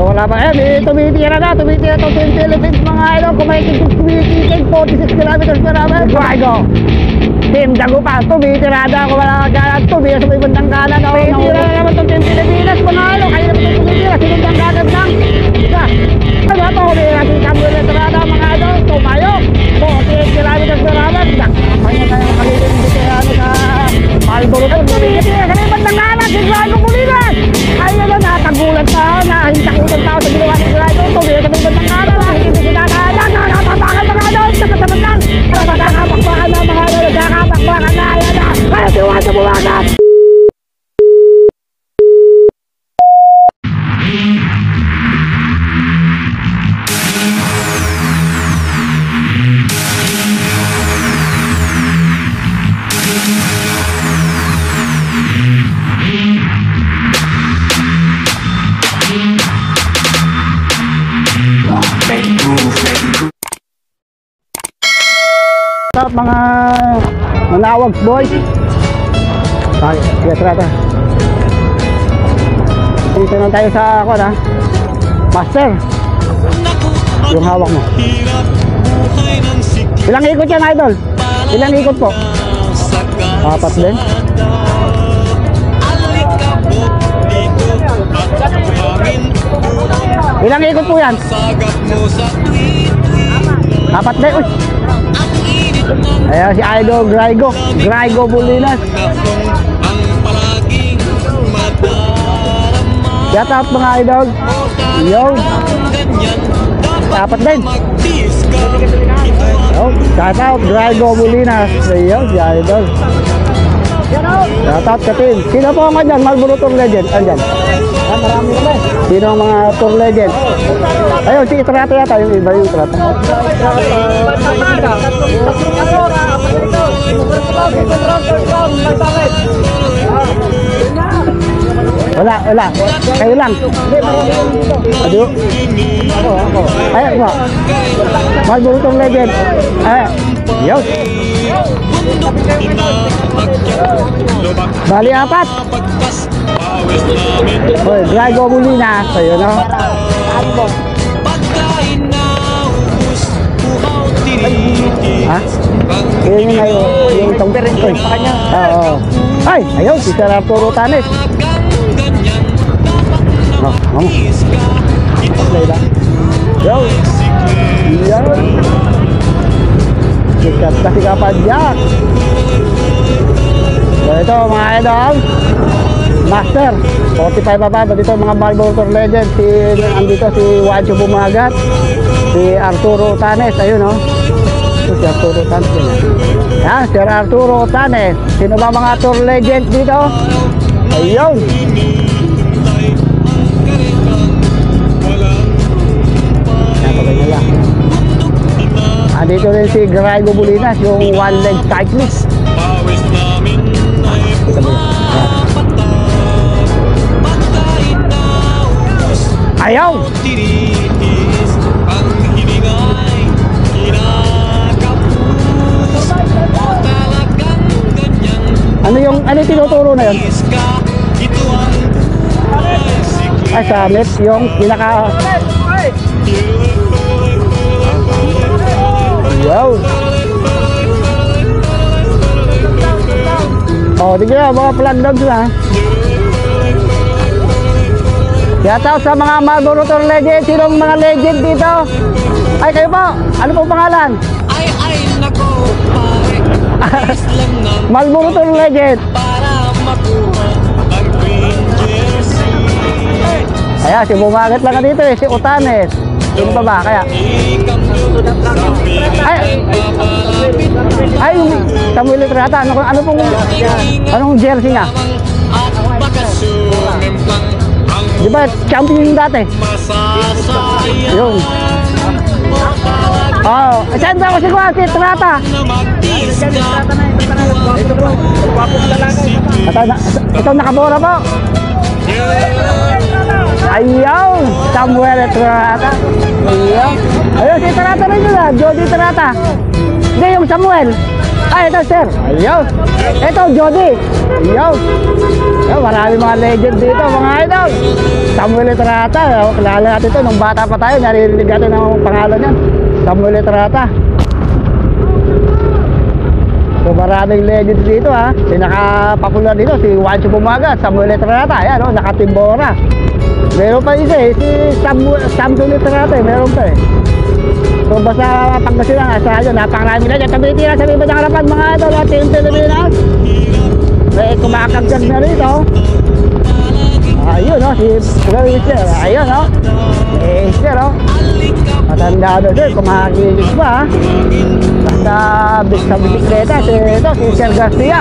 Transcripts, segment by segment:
So wala pa tumitira na itong Philippines mga idol. Kung may tumitigil 46 kilometers per hour. Drago Team Dagupan, tumitirada. Kung wala ka tumira sa may bandang kanan. Tumitira na naman itong Team Pilipinas mga idol. Kaya naman itong tumitira sa bandang kanan ng isa. Ano ito? Kumira natin Samuel Estrada mga idol. Tumayo 48 kilometers per hour. Kaya tayo makalitin dito sa Marlboro. Tumitira sa may bandang kanan. Si Drago Pulinas. Kaya na natagulat na. Nahintak-hintak tao sa ginawa ni Drago. Tumira sa may bandang kanan. Hindi kinakaya. Nakatapakan mga idol. Tapat-tapat lang. Nakakapakpakan na mga idol. Nakakapakpakan na. Ayan na. Kaya siwan sa buwagan. Mga Manawags boys. Ay, tara. Dito na tayo sa ako na Master. Yung hawak mo. Ilang ikot yan idol? Ilang ikot po? 4 din. Ilang ikot po yan? 4 din. Uy. Ayan si Idol Graigo Pulinas. Shout out mga idol. Yo. 4 din. Yo. Shout out Graigo Pulinas. Yo si Idol. Shout out ka team. Sino po ang dyan? Marlboro Tour Legend. Andyan. Marami naman. Sino ang mga Tour Legend? Ayun, si Trata yata. Yung iba yung Trata. Wala. Kayo lang. Aduh. Ayo po. Marlboro Tour Legend. Yo. Bali 4. Oy, Graigo Pulinas. Ayun no. Ha? Yun yung tongperin ko. Oo. Ay, ayaw, si Sir Arturo Tanes. Vamos. Play lang. Yo. Yan. Sikat kasi kapadyak. So ito mga idol. Master 45 baba dito mga Marlboro Tour Legend. Andito si Wancho Bumagat, si Arturo Tanes. Ayun no. Si Arturo Tanes din. Yan, Sir Arturo Tanes. Sino ba mga Tour Legend dito? Ayun. Andito rin si Graigo Pulinas, yung one-leg cyclist. Ayaw! Ano yung tinuturo na yun? Ay, summit yung pinaka... Wow! Oh, tignan mga flag dogs na. Shout out sa mga Marlboro Tour Legend. Sinong mga legend dito? Ay, kayo po. Ano pong pangalan? Ay, nako, pare. Marlboro Tour Legend. Para makuha ang green jersey. Ayan, si Bumagat lang ka dito eh. Si Utanes. Sino pa ba? Kaya? Ay, Samuel Estrada. Ano pong, anong jersey niya? Di ba champion yung dati? Yun. Oo. Saan ba ako si Juan? Si Trata. Ito nakabora po. Ayaw. Samuel Trata. Ayaw. Ayun si Trata rin yun. Jody Trata. Hindi yung Samuel. Ay, ito sir. Ayun. Ito, Jody. Ayun. Ayun, marami mga legend dito, mga idol. Samuel Estrada. Kilala natin ito. Nung bata pa tayo, naririnig natin ang pangalan niyan. Samuel Estrada. So maraming legends dito ha. Pinaka-popular dito si Juancho Bumaga, Samuel Estrada. Ayan o, nakatimbora. Meron pa isa eh, si Samuel Estrada eh. Meron pa eh. So basta Pangasinan, asa yun, napakarami na dyan. Tumitira sa iba ng harapan mga idol at Team Pilipinas. May kumakagdag na rito. Ayun o, si Mister. Ayun o. Mister o. Matanda doon sir, kung makakikis ba ha. Basta sa bisikleta, si Sir Garcia.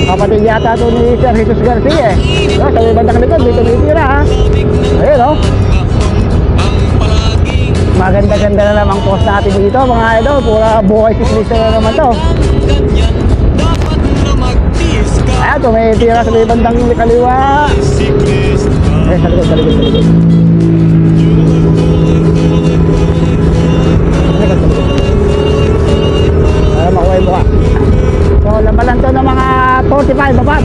Kapatid yata ito ni Sir Jesus Garcia eh. So, sa may bandang likod, dito tumitira ha. Ayun o. Maganda-ganda na namang post natin dito mga idol. Pura buhay siklista na naman to. Ayan, tumitira sa may bandang kaliwa. Eh, sa likod, sa likod, sa likod. Para makuha yung buka. So, labanan to ng mga 45 abad.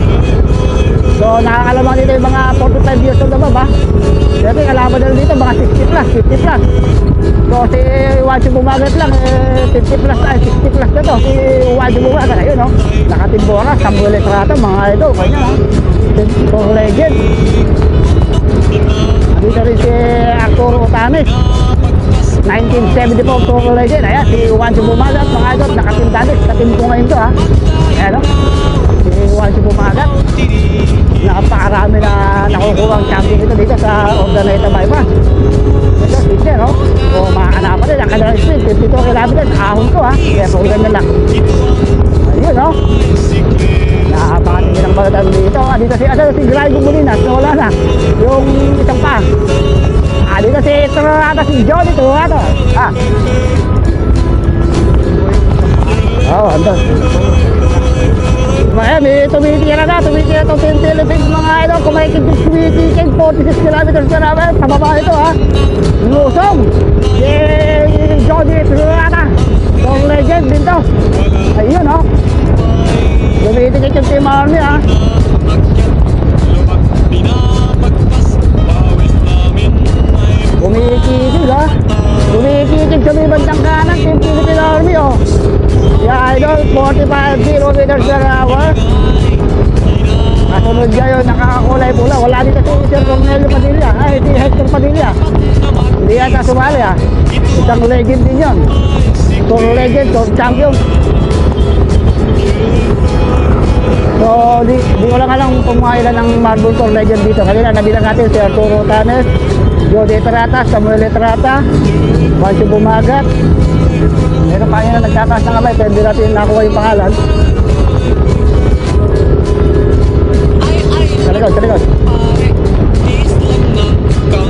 So, nakakalamang dito yung mga 45 years old abad ha. Kasi kalaban na dito mga 60 plus, 50 plus. So, si Juancho Bumagat lang, 50 plus, 60 plus na to. Si Juancho Bumagat, ayun no. Nakatimbora, Samuel Estrada, mga ito, kanya ha. For legend. Dito rin si Arturo Otanes. 1974 Pro Legend. Ayan, si Juancho Bumagat, mga idol, nakatimdanis, katim ko ngayon to ha. Ayan no. Si Juancho Bumagat. Napakarami na nakukuha ang champion ito dito sa Ordaneta Bypass. Ito, sister no. So, makakanapan din, ang kanilang speed, 52 kilometers, ahon to ha. Kaya po ganyan lang. Ayun no. Napakatingin ang balatan dito. Dito si Graigo Molinas, so wala na. Yung isang pa. Dito si Estrada, si John ito ato. Oh, andun. May tumitira itong Team Philippines mga idol. Kung may tumitikig 46 kilometers per hour sa baba ito ha. Lusong Johnny Estrada, Team Legend din to. Ayun no. Tumitikig yung Team Army ha. Kumikikig ha. Kumikikig sa may bandang kanan, Team Philippine Army oh. Yeah, idol, 45 kilometers per hour. Kasunod kayo, nakakakulay pula. Wala dito si Sir Cornelio Padilla. Ay, si Hector Padilla. Hindi yata sumali ha. Isang legend din yun. Tour legend, tour champion. So, di ko lang alam kung mga ilan ng Marble Tour legend dito. Kanina, nabilang natin si Arturo Otanes, Jody Estrada, Samuel Estrada, Juancho Bumagat. Meron pa na nagtataas ng kamay, pero hindi natin nakuha yung pangalan. Sa likod, sa likod.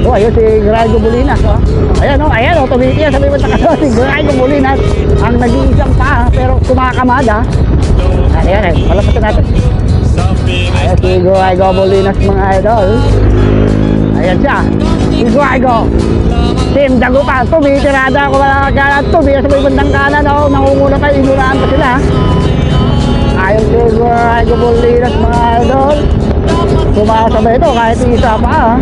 Oh, ayun si Graigo Molinas oh. Ayan oh, tumitiya sa libat na kaso si Graigo Molinas. Ang nag-iisang paa, pero kumakamada. Ayan, palapatin natin. Ayan si Graigo Molinas mga idol. Ayan siya, si Graigo. Team Dagupan, tumitirada ako mga kanan, tumira sa may bandang kanan oh. Nangunguna pa, inuraan pa sila. Ayon si Graigo Molinas mga idol. Sumasabay ito kahit isa pa ha.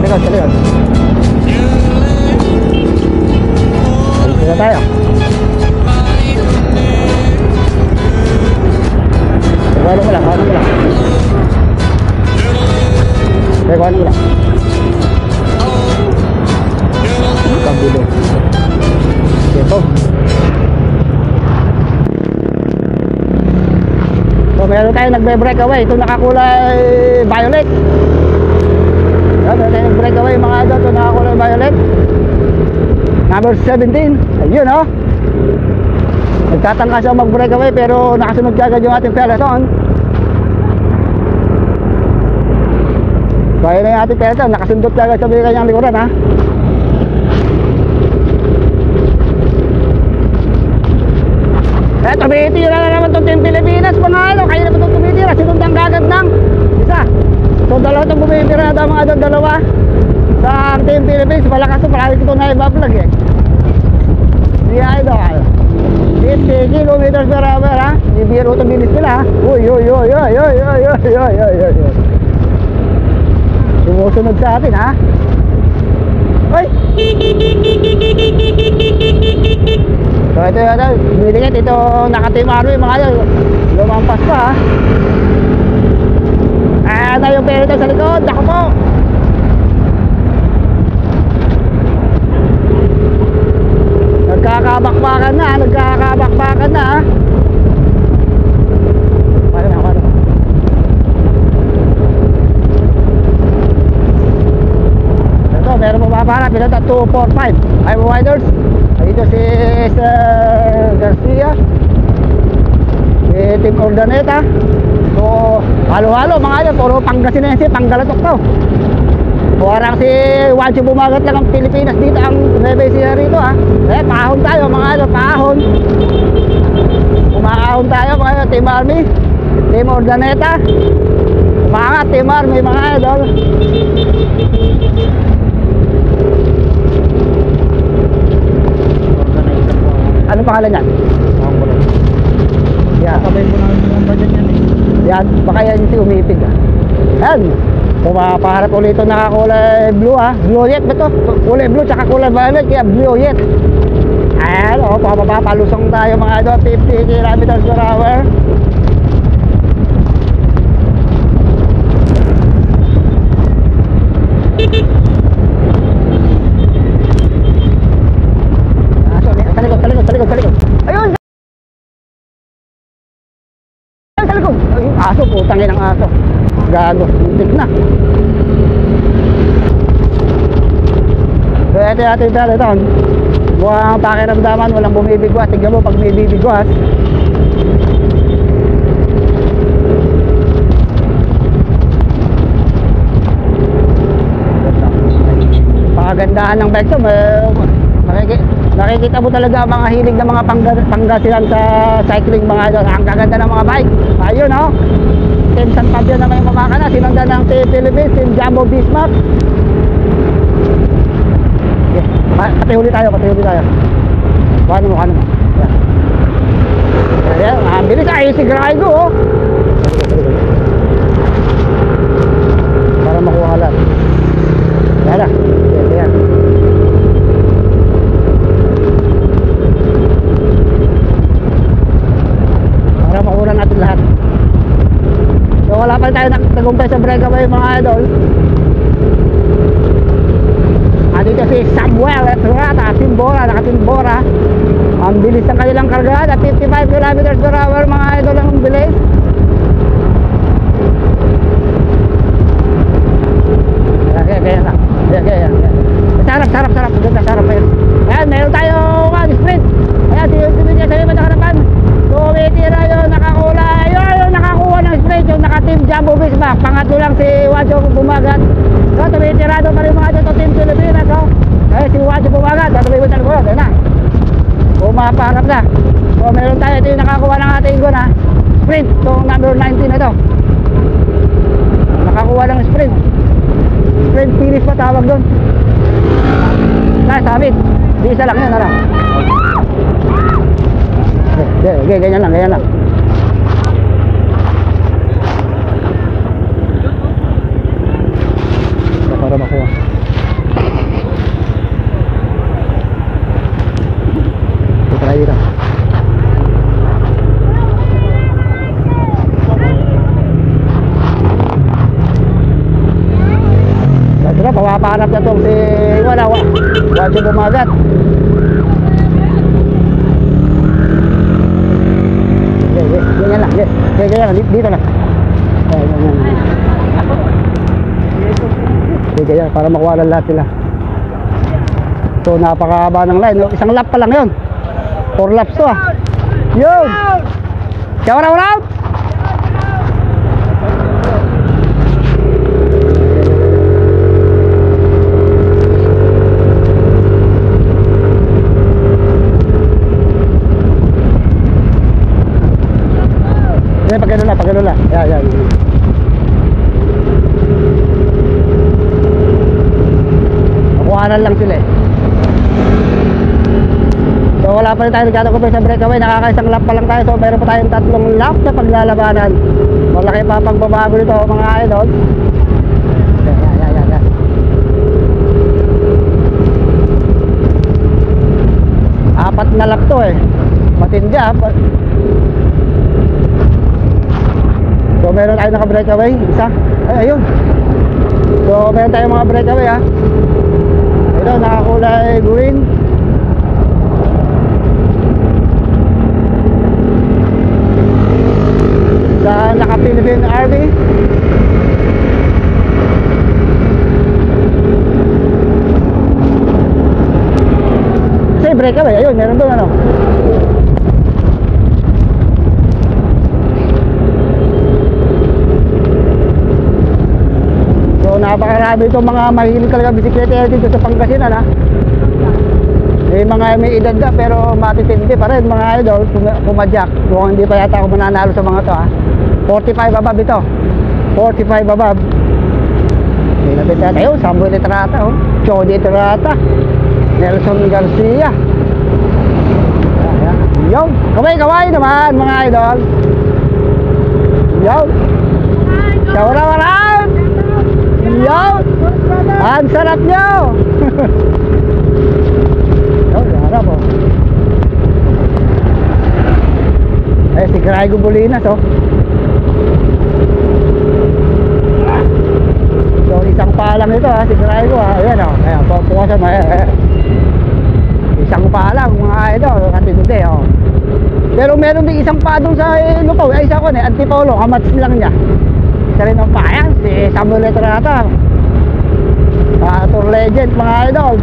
Likod, sa likod. Dito na tayo. Wala mo lang, wala mo lang. Wala mo lang. Kabulo. Ito. So meron tayo nagbe-breakaway. Ito nakakulay violet. Meron tayo nag-breakaway mga idol. Ito nakakulay violet. Number 17. Ayun oh. Nagtatangka siya mag-breakaway pero nakasunod kagad yung ating peloton. So ayun na yung ating peloton. Nakasundot kagad sa kanyang likuran ha. Tumitira na naman itong Team Pilipinas mga ano. Kaya naman itong tumitira. Sinundang kagad ng isa. So dalawa itong tumitira na mga idol, dalawa sa Team Philippines. Malakas ito. Palagi ito na iba-vlog eh. Si Yeah, idol. 50 kilometers per hour, ha? Bibiro ito bilis nila, ha? Uy. Sumusunod sa atin, ha? Uy! So ito, biligit. Ito, naka-Team Army, mga idol. Lumampas pa, ha? Ayan na yung perito sa likod. Naku po! Nagkakabakbakan na, ha? Paano na. Ito, meron po mapaharap. Ito, 245. I'm Riders. Ito si Sir Garcia. Si Team Ordaneta. So, halo-halo mga idol. Puro Pangasinense, Panggalatok to. Parang si Wancho Bumagat lang ang Pilipinas dito, ang Nueva Ecija rito, ha. Pahon tayo mga idol, pahon. Umakahon tayo mga idol, Team Army, Team Ordaneta. Umangat, Team Army mga idol. Ano pangalan niyan? Yan. Sabay mo na yung budget yan eh. Yan, baka yan si umipig, ha. Yan. Pumapaharap ulit ito nakakulay blue, ha. Blue yet ba ito? Kulay blue tsaka kulay violet, kaya blue yet. Ayan, o, palusong tayo mga idol. 50 kilometers per hour. Sa likod. Ayun! Sa likod! Ay, aso, putangin ang aso. Gago, muntik na. So ito natin ito. Mukhang pakiramdaman, walang bumibigwas. Tignan mo pag may bibigwas. Pakagandahan ng bike to. Nakikita mo talaga ang mga hilig ng mga Pangasinan sa cycling mga idol. Ang kaganda ng mga bike. Ayun, no? Team San Fabio naman yung kumakana. Sinundan ng Team Philippines, Team Jumbo Bismarck. Okay. Patihuli tayo. Kano mo. Yan. Ayan, ang bilis. Ay, si Graigo, oh. Para makuha lahat. Yan. Yan. Para makuha natin lahat. So wala pa tayo nagtagumpay sa breakaway mga idol. Dito si Samuel Etrata, Timbora, naka-Timbora. Ang bilis ng kanilang kargada, 55 kilometers per hour mga idol ang bilis. Kaya lang. Kaya. Sarap. Ganda, sarap yun. Ayan, meron tayo sprint. Ayan, tinitibid niya sa iba na harapan. So, may tira yun, nakakulay. Ayun, nakakuha ng sprint. Yung naka-Team Jumbo Bismarck. Pangatlo lang si Wancho Bumagat. So, tumitirado pa rin mga dito Team Pilipinas. So, ay, si Wancho Bumagat. So, tumibig na ko. Ayun na. Pumaparap na. So, meron tayo. Ito yung nakakuha ng ating gun, ha. Sprint. Itong number 19 na ito. Nakakuha ng sprint. Sprint finish pa tawag doon. Sabit. Di isa lang yun, ano? Okay, ganyan lang. Para makuha. Ito tayo dito. Ito na, pawapanap na itong si Wancho Bumagat. Ganyan lang, dito lang. Ganyan, para makuha lang lahat sila. So, napakahaba ng line. Isang lap pa lang yun. 4 laps to, ah. Yun! Shout out! Pagano na. Yan. Nakuhanan lang sila eh. So So wala pa rin tayo nagkatagumpay sa breakaway. Nakakaisang lap pa lang tayo. So meron pa tayong 3 lap na paglalabanan. Malaki pa pagbabago nito mga idol. Yan. 4 na lap to eh. Matindi ah. So meron tayo naka-breakaway. Isa. Ay, ayun. So meron tayong mga breakaway ah. Ito, nakakulay green. Sa naka-Philippine Army. Kasi breakaway, ayun, meron doon ano. So napakarami itong mga mahilig talaga bisikleta dito sa Pangasinan ha. May edad na pero matitindi pa rin mga idol. Pumadyak. Kung hindi pa yata ako mananalo sa mga to ha. 45 above ito. 45 above. Pinapit natin tayo. Samuel Etrata oh. Chody Etrata. Nelson Garcia. Yo. Kaway naman mga idol. Yo. Shout out. Yo. Ang sarap nyo. Harap oh. Eh si Graigo Bolinas oh. So isang palang ito ha, si Graigo ha. Ayan oh. Ayan, pukasan mo isang palang mga idol. Katindi oh. Pero meron din isang pa doon sa Lupaw. Ay isa ko na Antipolo, kamats lang niya. Isa rin ang payan, si Samuel Etrata. Tour legend mga idol.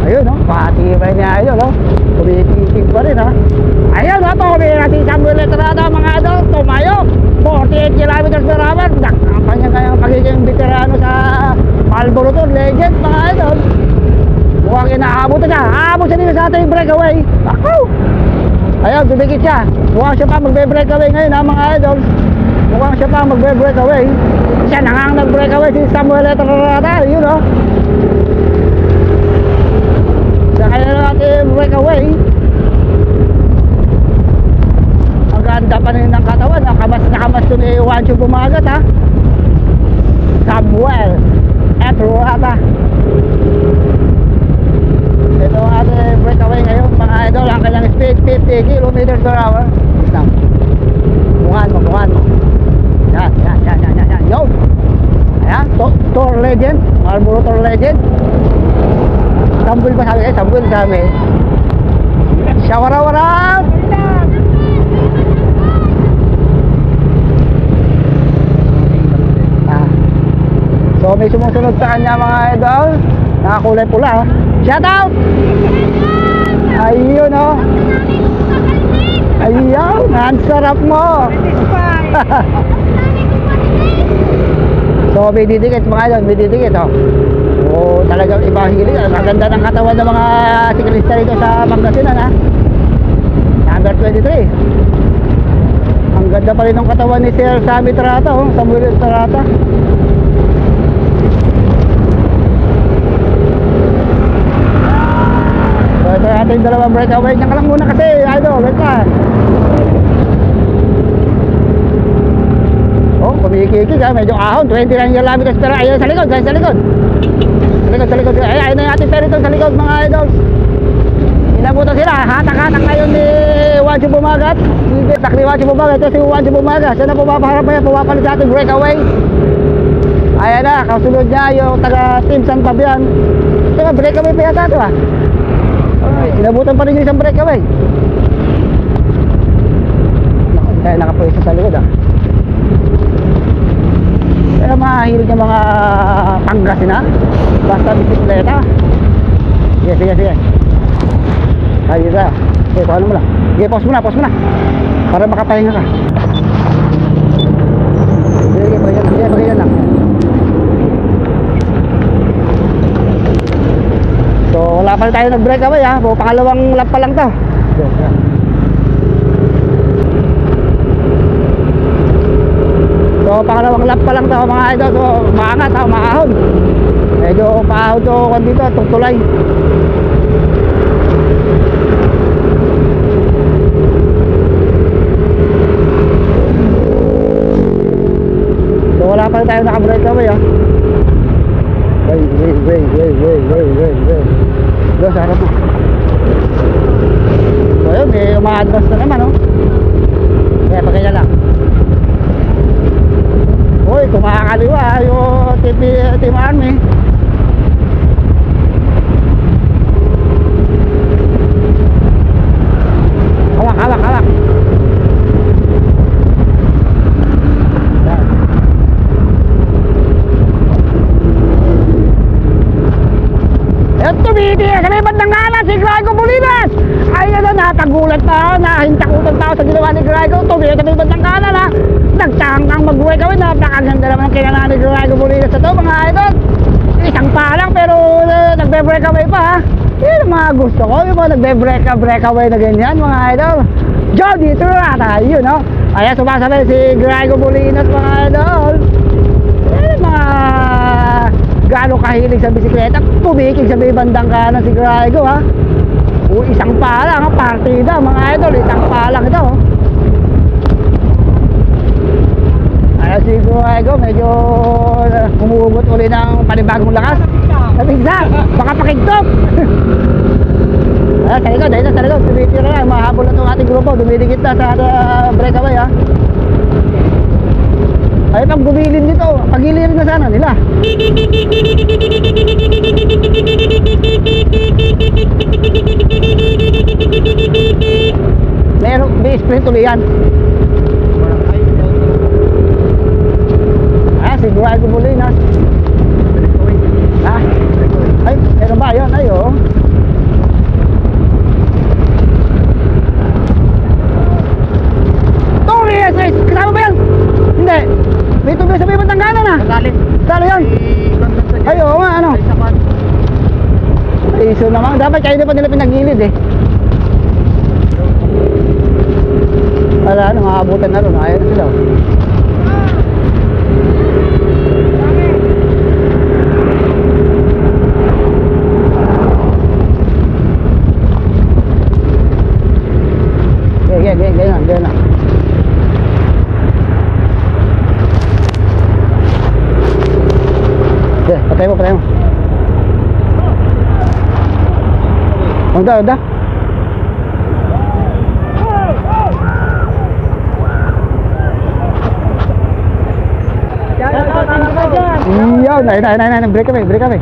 Ayun no, patibay niya idol oh. Kumikitig pa rin ha. Ayun ha, pumili natin Samuel Etrata mga idol. Tumayo 48 kilometers per hour. Nakapanya kayang pagiging veterano sa Marlboro Tour legend mga idol. Mukhang inaabot na siya. Aabot siya dito sa ating breakaway. Ako! Ayun, dumikit siya. Mukhang siya pa magbe-breakaway ngayon ha mga idol. Mukhang siya pa magbe-breakaway. Siya nangang nag-breakaway si Samuel Etrata. Yun oh. Kaya na natin breakaway. Ang ganda pa rin ng katawan. Nakamas ito ni Juancho Bumagat ha. Samuel Etrata. Ito ang ating breakaway ngayon mga idol. Ang kanyang speed 50 kilometers per hour. Bungan mo. Yan. Yo. Ayan, Tour legend. Marlboro Tour legend. Sambul pa sabi sambul sabi. Shawara-wara. So may sumusunod sa kanya mga idol. Nakakulay pula. Shout out! Ayun oh. Ayun, ang sarap mo. So may didikit mga idol, may didikit oh. Oh, talagang ibang hilig. Ang ganda ng katawan ng mga siklista dito sa Pangasinan ha. Number 23. Ang ganda pa rin ng katawan ni Sir Sammy Etrata oh. Samuel Etrata. So ito yung ating dalawang breakaway. Diyan ka lang muna kasi idol. Wait ka. Oh, kumikikig ha. Medyo ahon. 29 kilometers per hour. Ayun sa likod. Sa likod. Sa likod. Ayun na yung ating territory sa likod mga idols. Inabutan sila. Hatak-hatak ngayon ni Juancho Bumagat. Hatak ni Juancho Bumagat. Ito si Juancho Bumagat. Siya na pumapaharap niya. Pumapalit sa ating breakaway. Ayan na. Kasunod niya yung taga Team San Fabian. Ito nga breakaway pa yata ito ha. Inabutan pa rin yung isang breakaway. Kaya nakapuesto sa likod ha. Kaya mahilig ng mga Pangasinan basta bisikleta. Sige. Ayun na. Okay, paano mo lang. Sige, pause mo na. Para makapahinga ka. Sige, bagyan lang. So, wala pa rin tayo nag-breakaway ha. Pangalawang lap pa lang to. So, So pangalawang lap pa lang to mga idol. So maangat ha, maahon. Medyo paahon to kung dito, tutulay. So wala pa rin tayo naka-breakaway ha. Wait. Doon sa harap mo. So yun, uma-advance na naman, oh. Kaya pagkaya lang. Uy, kumakaliwa yung Team Army. Hawak. Tumitiya sa may bandang kanan si Grego Bolinas. Ay na nakagulat na ako, nahintakutan pa ako sa ginawa ni Grego. Tumitiya sa may bandang kanan ha. Nagtangkang mag-uwi kami, napakaganda naman ang kinala ni Grego Bolinas sa to mga idol. Isang pa lang pero nagbe-breakaway pa ha. Yun ang mga gusto ko, yung mga nagbe-breakaway na ganyan mga idol. Joe, dito na tayo, no? Kaya sumasabay si Grego Bolinas mga idol. Yan mga gaano kahilig sa bisikleta, pumikig sa may bandang kanan si Grego ha. Isang pa lang, partida mga idol, isang pa lang ito. Kaya si Grego medyo humugot uli ng panibagong lakas. Nabigsa, baka pakigtop. Sa likod, dahil sa likod, tumitira lang, mahabol na itong ating grupo, dumidikit na sa breakaway ha. Ay pag gumilin dito, pagilirin na sana nila. Meron, bi-sprint tuloy yan. Si Grego Bolinas. Ha? Ay, meron ba yun? Ay, oh. Kasama ba yan? Hindi. May tubig sa may bandang kanan na. Sali yan. Ay, oo nga, ano? Ay, so naman. Dapat kayo na pa nila pinagilid eh. Wala, ano, makakabutan na rin. Ayaw na sila. Ganyan na. Patay mo. Udah. Iya, naik, break kami.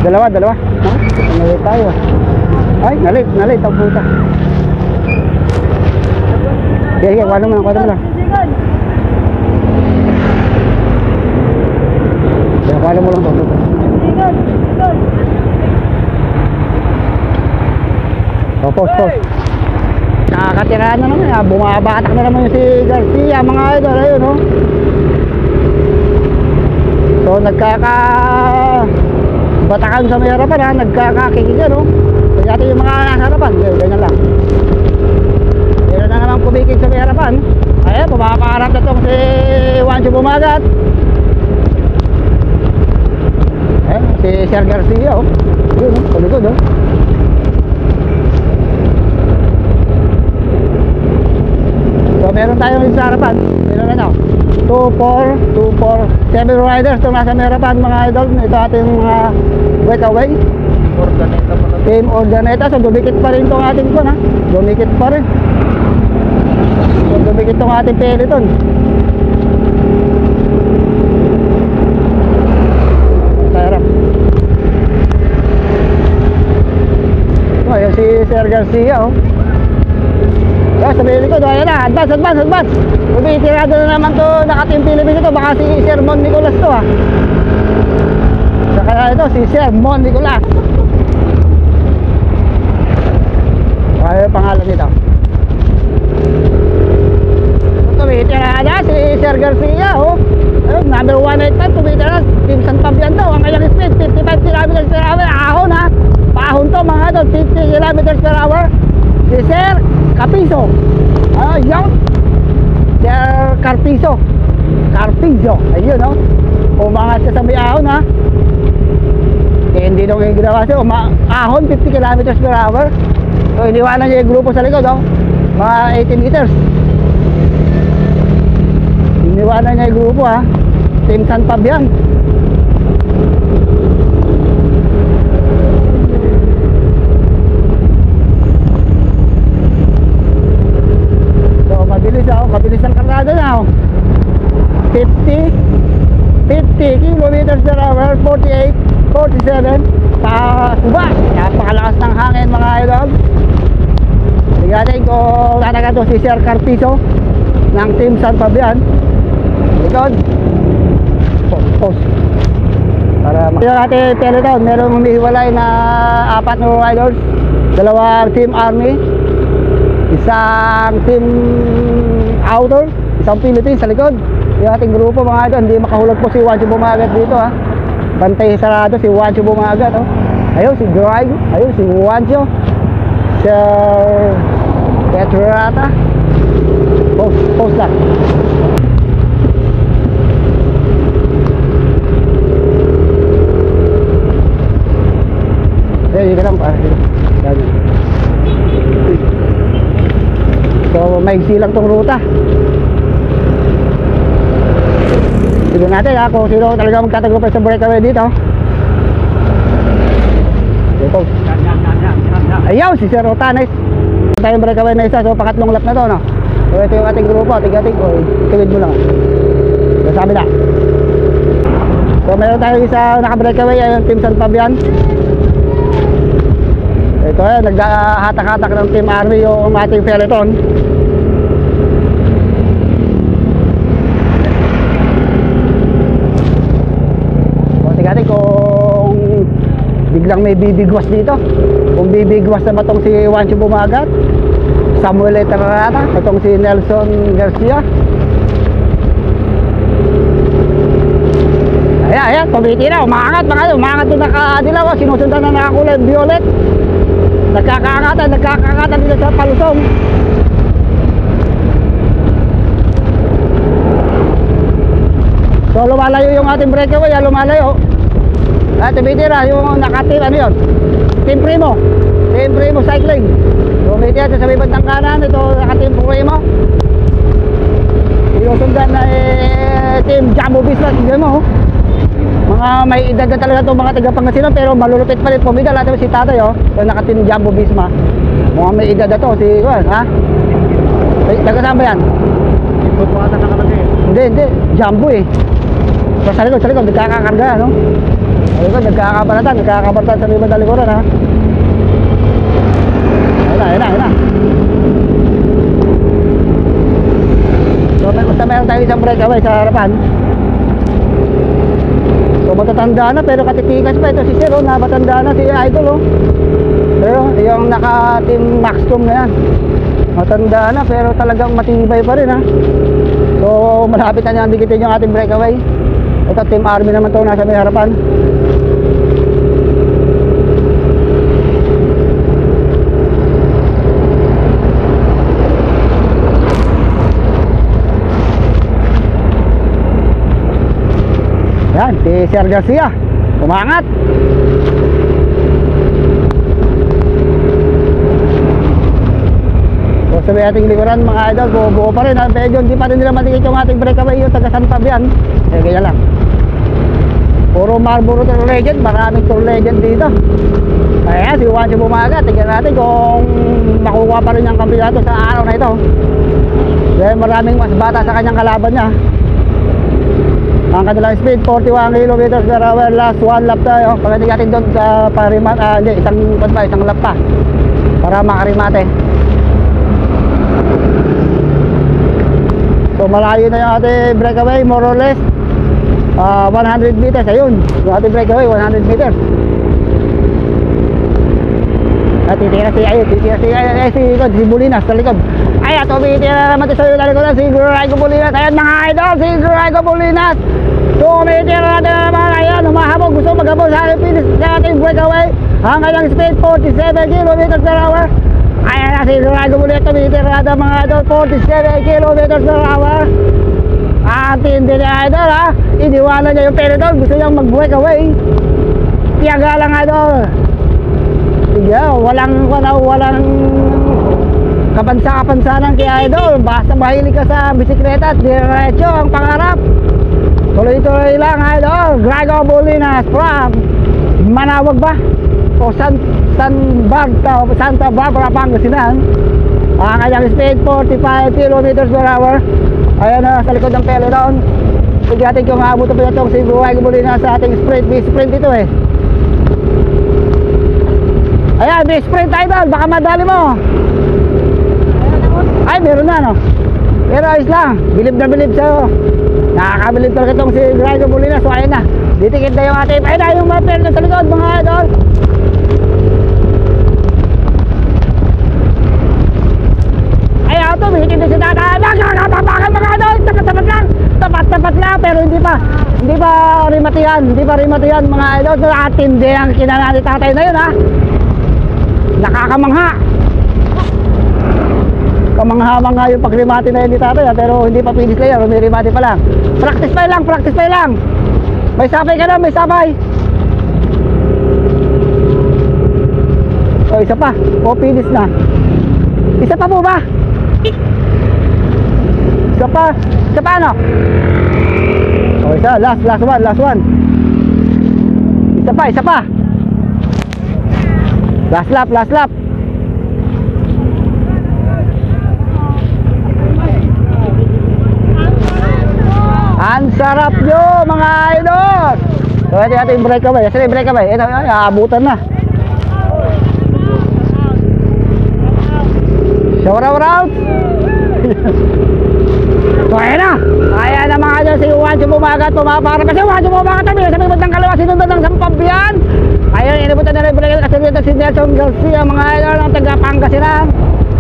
Dalawa. Nalit tayo. Ay, nalit, ang puta. Sige, kuha mo lang. Kuha mo lang to. Post. Nakakatirahan na naman, bumabatak na naman yung si Garcia, mga idol, ayun, no? So, batakan sa may harapan, ha? Nagkakakikigan, no? So, dati yung mga nasa harapan, ganyan lang. Meron na naman kumikig sa may harapan. Ayan, pumapakarap na itong si Juancho Bumagat. Ayan, si Sir Garcia, oh. Yun, oh, palikod, oh. So, meron tayong sa harapan. Meron na, 2-4, 7 riders itong nasa may harapan, mga idol. Ito ating mga breakaway. Team Ordaneta. So, dumikit pa rin itong ating kon, ha. Dumikit pa rin. So, dumikit itong ating peloton. Sa harap. So, ayan si Sir Garcia, oh. So, sabihin ko, ayan na, advance. Tumitirado na naman to, naka-Team Philippines ito. Baka si Sir Mon Nicolas to, ha. Saka ito, si Sir Mon Nicolas. Ano yung pangalan nito? Tumitirado si Sir Garcia, oh. Number 185, tumitirado. Team San Fabian to, ang kanyang speed, 55 km per hour. Ahon, ha. Paahon to, mga to, 50 km per hour. Si Sir Capiso. Yung Sir Carpizo. Carpizzo. Ayun, no? Umangat siya sa may ahon, ha? Kaya hindi nung yung ginawa siya. Ahon, 50 kilometers per hour. So, iniwanan niya yung grupo sa likod, no? Mga 80 meters. Iniwanan niya yung grupo, ha? Team San Fabian. Mabilis ang kargada na, 50 kilometers per hour, 48, 47 sa suba. Napakalakas ng hangin, mga idol. Tingnan natin kung tataga to si Sir Carpizzo ng Team San Fabian. Likod post para yung ating peloton. Meron humihiwalay na 4 na riders, 2 Team Army, isang Team Outer, isang Philippines sa likod. Yung ating grupo, mga idol, hindi makahulog po si Juancho Bumagat dito, ha. Bantay sarado si Juancho Bumagat, oh. Ayun si Greg, ayun si Juancho, Sir Petrata. Post lang. Hindi ka lang pa. So may silang tong ruta. Tignan natin, ha, kung sino talaga magtatagumpay sa breakaway dito. Ito. Ayaw si Sir Rotanes. Tayong breakaway na isa. So pangatlong lap na to, no? So ito yung ating grupo. Tigating ko, tigid mo lang. So sabi na. So meron tayong isa naka-breakaway, yung Team San Fabian. Ito yan, naghahatak-hatak ng Team Army yung ating peloton. So tingnan kung biglang may bibigwas dito. Kung bibigwas na ba itong si Juancho Bumagat, Samuel Eterrata, itong si Nelson Garcia. Ayan, tumitira, umangat mga yun, umangat doon nakadilaw, sinusundan na nakakulay violet. Nagkakangatan dito sa palusong. So lumalayo yung ating breakaway, lumalayo. At tumitira yung nakatim, ano yun? Team Primo Cycling. Tumitira sa may bandang kanan, ito nakatim Primo. Sinusundan na Team Jumbo Visma, tignan mo. Mga may edad na talaga itong mga taga-Pangasinan, pero malulupit pa rin pumida. Lahat naman si tatay, oh, yung nakatim Jumbo Visma. Mga may edad na to, si Juan, ha? Taga-saan ba yan? Ikot pa ata nakalagay. Hindi, Jumbo eh. So sa likod, nagkakakarga, no? Sa likod, nagkakabaratan sa may bandang likuran, ha? Ayun na. So meron tayo isang breakaway sa harapan. So matatanda na pero katitikas pa ito si Sir, oh, na matanda na si Idol, oh. Pero yung naka-team Maxcom na yan, matanda na pero talagang matibay pa rin, ha. So malapit na niyang dikitin yung ating breakaway. Ito Team Army naman to, nasa may harapan. Yan, si Sir Garcia, umangat. So sabi ating likuran, mga idol, buo pa rin. Medyo hindi pa rin nila matikit yung ating breakaway, yung taga San Fabian. Ganyan lang. Puro Marlboro Tour Legend, maraming Tour Legend dito. Kaya si Juancho Bumagat, tignan natin kung makukuha pa rin yung kampiyonato sa araw na ito. Dahil maraming mas bata sa kanyang kalaban niya. Ang kanilang speed 41 km per hour. Last one lap tayo. Pagdating natin doon sa parimat, isang lap pa para makarimate. So malayo na yung ating breakaway, more or less 100 meters. Ayun, yung ating breakaway 100 meters. At titira si Bulinas sa likod. Ay, tumitira naman sa likod si Grego Bulinas. Ayan mga idol, si Grego Bulinas. Tumitira natin naman. Ayan, humahabog. Gusto maghabog sa ating breakaway. Ang kanyang speed 47 km per hour. Ayan na si Grego Bulinas. Tumitira natin mga idol, 47 km per hour. Atindi na idol ha. Iniwanan niya yung peloton. Gusto niyang mag-breakaway. Tiyaga lang idol. Sige, walang kapansa-kapansanan kay idol. Basta mahilig ka sa bisikleta at diretso ang pangarap. Tuloy-tuloy lang idol. Grego Bolinas from Manawag ba? O Santa Barbara, Pangasinan. Ang kanyang speed 45 km/h. Ayan na sa likod ng peloton. Sige natin kung maabot pa itong si Grego Bolinas sa ating sprint ito eh. Ayan, may sprint idol. Baka madali mo. Ay, meron na no. Pero ayos lang. Bilib na bilib sa'yo. Nakakabilib talaga itong si Grego Bolinas. So ayun na. Ditikit na yung ating. Ayun na yung mga peloton sa likod mga idol. Ayan ito. Bihikin din si Tata. Nakakapapakan mga idol. Tapat-tapat lang. Tapat-tapat lang. Pero hindi pa rimatihan mga idol. So atindi ang kinala ni tatay na yun ha. Nakakamangha. Kamangha-mangha yung pagrimati na yun ni tatay ha, pero hindi pa finish layer, may rimati pa lang. Practice pa lang. May sabay ka na, may sabay. O isa pa, o finish na. Isa pa po ba? Isa pa ano? O isa, last one. Isa pa. Last lap. Ang sarap nyo mga idol. So ito yung breakaway. Ito yung aabutan na. Shower out. So ayan na. Ayan na mga idol. Si Juancho Bumagat pumaparap. Kasi Juancho Bumagat sabi ng bandang kalawa. Sinundan ng Sampambian. Ayun, inabutan na rin yung breakaway. Kasi dito si Nelson Garcia mga idol ng taga Pangasinan.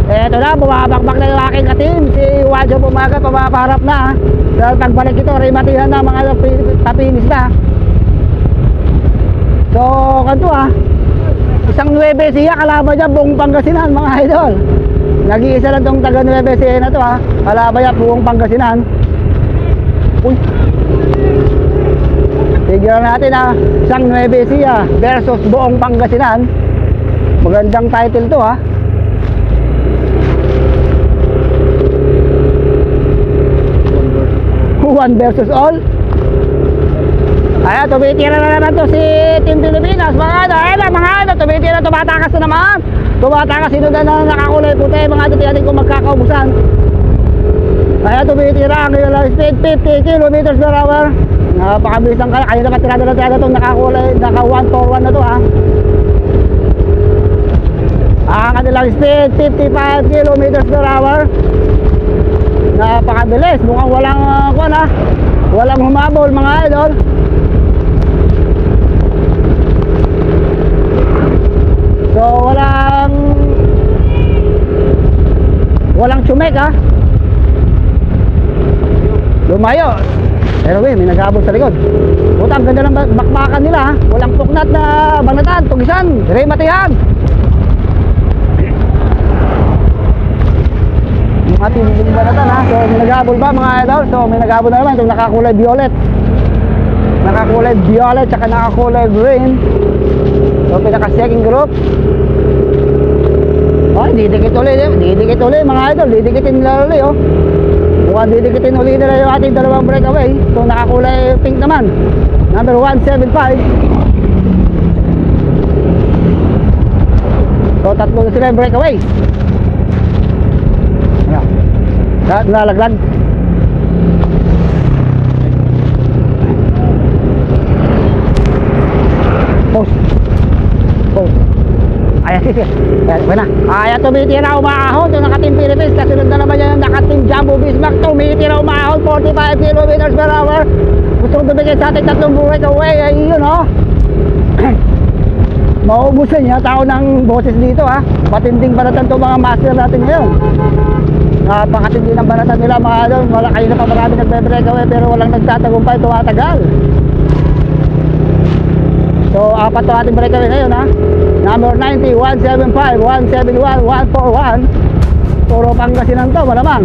Eto na, bumabakbak na yung aking ka-team. Si Juancho Bumagat pumaparap na. Dahil pagbalik ito, rimatihan na mga tapinis na. So, kanto isang 9 siya, kalaban niya buong Pangasinan mga idol. Nag-iisa lang tong taga 9 siya na to kalaban niya buong Pangasinan. Uy, tignan natin isang 9 siya versus buong Pangasinan. Magandang title to 1 versus all. Ayan, tumitira na naman to si Team Pilipinas mga idol. Ayan mga idol, tumitira, tumatakas na naman. Tumatakas, sinundan na nakakulay puti mga idol. Tiyanin kung magkakaubusan. Ayan, tumitira ang kanilang speed 50 km/h. Napakabilis ang kaya. Kaya naman tirada itong nakakulay, naka 141 na to Ang kanilang speed 55 km/h. Napakabilis, mukhang walang humabol mga idol. So walang tsumek lumayo. Pero may naghabol sa likod. Puta, ang ganda ng bakbakan nila walang puknat na banatan, tugisan, rematihan. Mga tinigil banatan So may naghabol ba mga idol? So may naghabol na naman itong nakakulay violet tsaka nakakulay green. So pinaka second group. Didikit ulit mga idol. Didikitin nila ulit mukhang didikitin ulit nila yung ating dalawang breakaway. So nakakulay pink naman, number 175. So tatlo na sila yung breakaway. Nalaglag. Post. Ayan Ayan, tumitira umahon ito naka-team Philippines. Kasunod na naman yan naka-team Jumbo Bismarck. Tumitira umahon 45 km/h. Gusto kong tumigil sa ating tatlong breakaway. Ayun maubusan niya tao ng boses dito Matinding banatan itong mga master natin ngayon. Napakatindi ng banatan nila mga idol. Kayo na pa marami nagbe-breakaway pero walang nagtatagumpay, tumatagal. So apat to ating breakaway ngayon Number 90, 175, 171, 141. Puro Pangasinan to, malamang.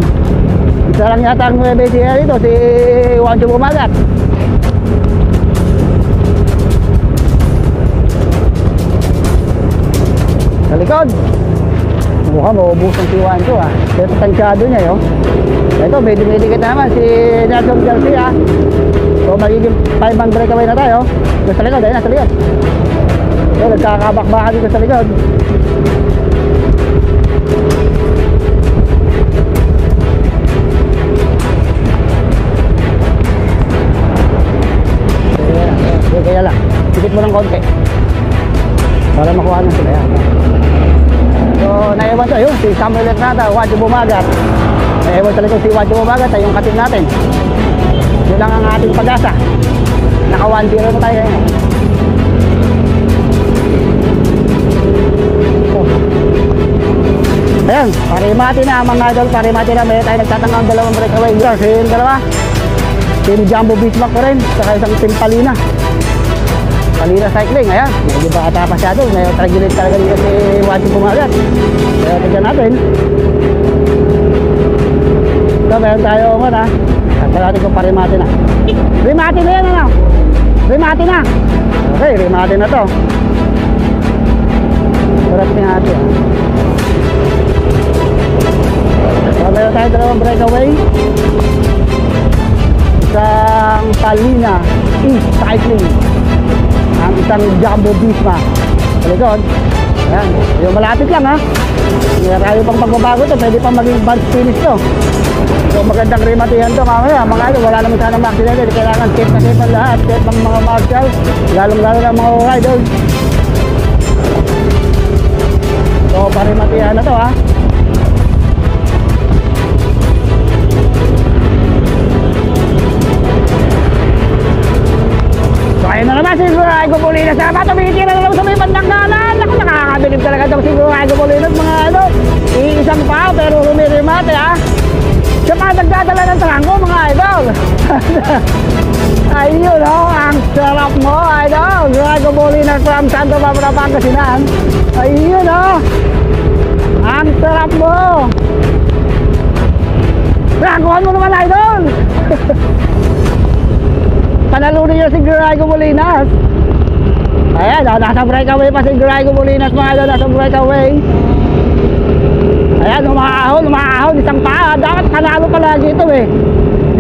Isa lang yata ang 9 siya dito, si Juancho Bumagat. Sa likod. Mukhang maubusan si Juancho ah. Ito tansyado niya yun. Ito, medyo-medikit na naman si Nelson Garcia. So magiging 5-man breakaway na tayo. Dito sa likod, ayun na sa likod. So nagkakabakbaka dito sa likod. Kaya lang, sikit mo ng konti para makuha na sila yan. So naiwan to, yun, si Samuel Estrada, Juancho Bumagat. Naiwan sa likod si Juancho Bumagat, ay yung katim natin. Yun lang ang ating pag-asa. Naka 1-0 na tayo ngayon. Ayan, parimati na mga idol, parimati na. Mayroon tayo nagtatanggang dalawang breakaway. Yung dalawa, Team Jumbo Bismarck pa rin, saka isang Team Palina Cycling. Ayan, medyo bata pa siya doon. May tragilid talaga dito si Juancho Bumagat. Kaya tignan natin. So meron tayo muna. At natin kung parimati na. Rimati na yan, ano? Rimati na. Okay, rimati na to. Surat ni ate. So meron tayo dalawang breakaway. Isang Palina Cycling. Ang isang Jumbo Visma sa likod. Ayan, yung malapit lang ha. Tayo pang pagbabago to, pwede pang maging bunch finish to. So magandang rematihan to mamaya. Mga ito, wala naman sana ma-accident. Kailangan safe na safe ang lahat. Safe ang mga marshal, lalong-lalo na mga riders. So parimatihan na to ha. So ayun na naman, siguro ay Gumulinas na naman. Tumitira na lang sa may bandang kanan. Ako, nakakabilib talaga ito siguro ay Gumulinas mga ano. Iisang pa pero humirimate ha. Siya pa nagdadala ng trangko mga idol. Ayun o, ang sarap mo idol. Ay Gumulinas from Santo Barbara, Pangasinan. Ayun o, ang sarap mo. Trangkohan mo naman idol. Panalunin niyo si Graigo Molinas. Ayan, nasa breakaway pa si Graigo Molinas mga idol, nasa breakaway. Ayan, umahahon, isang paa. Dapat panalo palagi ito eh.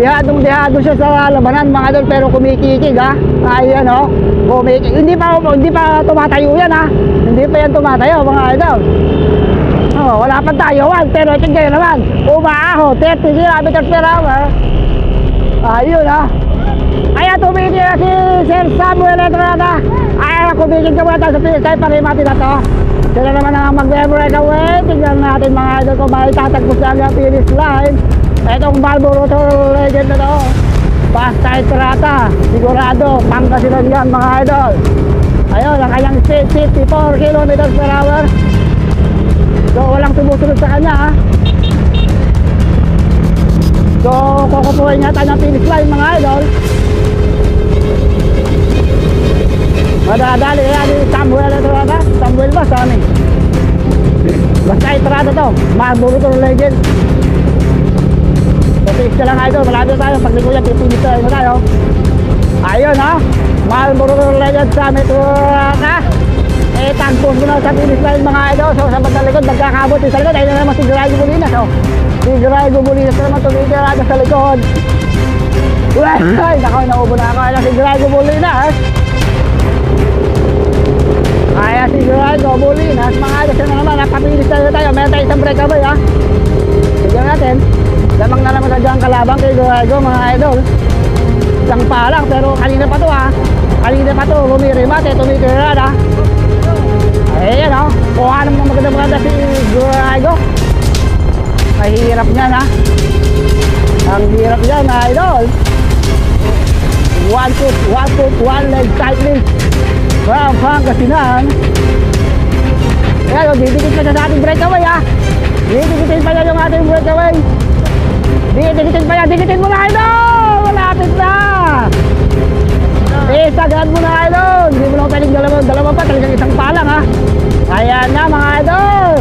Dihadong-dihado siya sa labanan mga idol, pero kumikikig ha. Ayan o, kumikig. Hindi pa tumatayo yan ha. Hindi pa yan tumatayo mga idol. Oh, wala pa tayo, pero tingnan naman. Umaahon, 30 km/h. Ayun ha. Ayan, tumigil na si Sir Samuel Estrada. Ayan, kumigil ka muna tayo sa finish line. Parimati na to. Sila naman ang mag-breakaway. Tignan natin mga idol kung maitatagpos na ang finish line. Itong Marlboro Legend na to, Basta Estrada, sigurado Pangasinan yan mga idol. Ayun, ang kanyang speed 54 km/h. So walang sumusunod sa kanya ha. So kukupuhin nga tayo ng finish line mga idol. Madadali yan ni Samuel Estrada. Samuel ba sa amin? Basta Estrada to, Marlboro Legend. So finish ka lang idol, malapit tayo. Pag liguyan, pipinish na tayo. Ayun ha, Marlboro Legend Summit Estrada. Tagpos mo na sa finish line mga idol. So sa bandang likod, nagkakabot sa likod. Ayun na naman si Graigo Molinas oh. Si Graigo Molinas na naman tumitirada sa likod. Ay, nako, naubo na ako. Ayun si Graigo Molinas. Ayan si Graigo Molinas mga idol. Siya na naman, nakapinis tayo. Meron tayo isang breakaway ha. Tignan natin. Lamang na naman sa dyan kalabang kay Graigo mga idol. Isang pa lang, pero kanina pa to ha. Kanina pa to, humirimate, tumitirada. Ayan o, kung anong maganda si Graigo. Mahirap niyan ha. Ang hirap niyan na idol. One foot, one leg cycling from Pangasinan. Ayan o, didikit pa sa ating breakaway ha. Didikitin pa yan yung ating breakaway. Didikitin pa yan, dikitin mo na idol. Malapit na. Isagad mo na idol. Hindi mo lang pwedeng dalawa pa, talagang isang palang ha. Ayan na mga idol.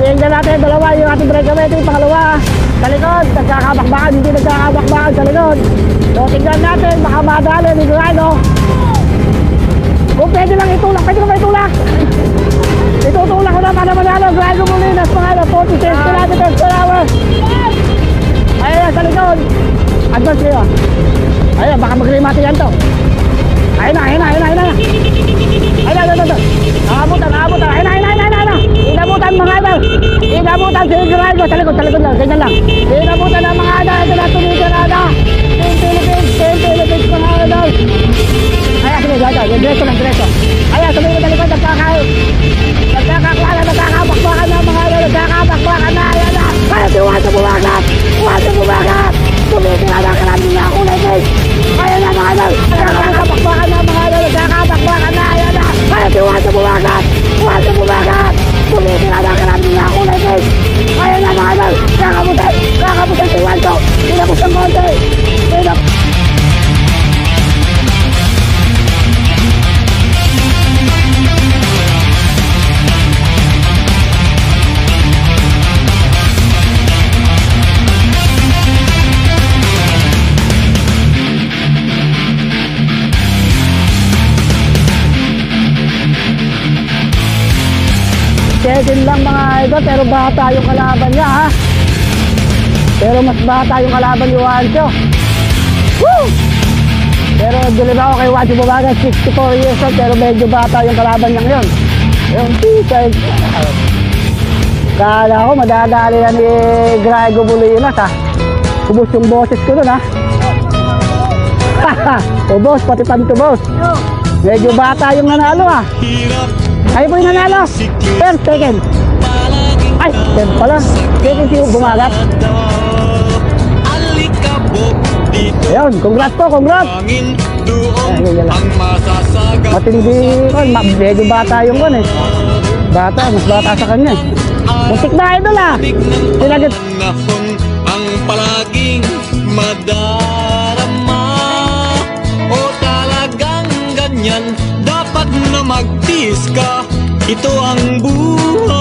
Tingnan natin dalawa yung ating breakaway. Ito yung pangalawa. Sa likod, nagkakabakbakan, hindi nagkakabakbakan sa likod. So, tingnan natin, baka madali ni Grano. Kung pwede lang itulak, pwede lang itulak. Itutulak ko na para manalo. Grano Molinas, mga 46 kilometers per hour. Ayan, sa likod. Advance kayo. Ayan, baka magrimati yan to. Ayun na. Ayun na. Nakabutan. Inabutan mga idol. Inabutan si Grano. Sa likod lang, ganyan lang. Inabutan ang mga idol. Ito na tumitirada. Team Philippines, mga idol. Ayan, sige, diretso lang. Ayan, sabihin ko talikod, nagkakabakbakan na mga idol. Nagkakabakbakan na, ayan na. Ayan, si Juan sa bumagat. Tumitirada ka namin na kulay, guys. Ayan na mga idol. Nagkakabakbakan na mga idol. Nagkakabakbakan na, ayan na. Ayan, si Juan sa bumagat. Tumitirada ka namin na kulay, guys. Ayan na mga idol. Kakabutan si Juan to. Inabos ang konti. Second lang mga idol, pero bata yung kalaban niya ha. Pero mas bata yung kalaban ni Juancho. Woo! Pero dulib ako kay Juancho Bumagat, 64 years old, pero medyo bata yung kalaban niya ngayon. Yung t-shirt. Kala ko madadali na ni Grego Molinas ha. Ubus yung boses ko nun ha. Ubos, pati pantubos. Medyo bata yung nanalo ha. Kayo po yung nanalo. First, second. Ay, second pala. Second si Bumagat. Ayun, congrats po, congrats. Matindi ko, medyo bata yung kon eh. Bata, mas bata sa kanya eh. Musik na idol ah. Sinagot. Ang palaging madarama. O talagang ganyan, dapat na magtiis ka. Ito ang buhay.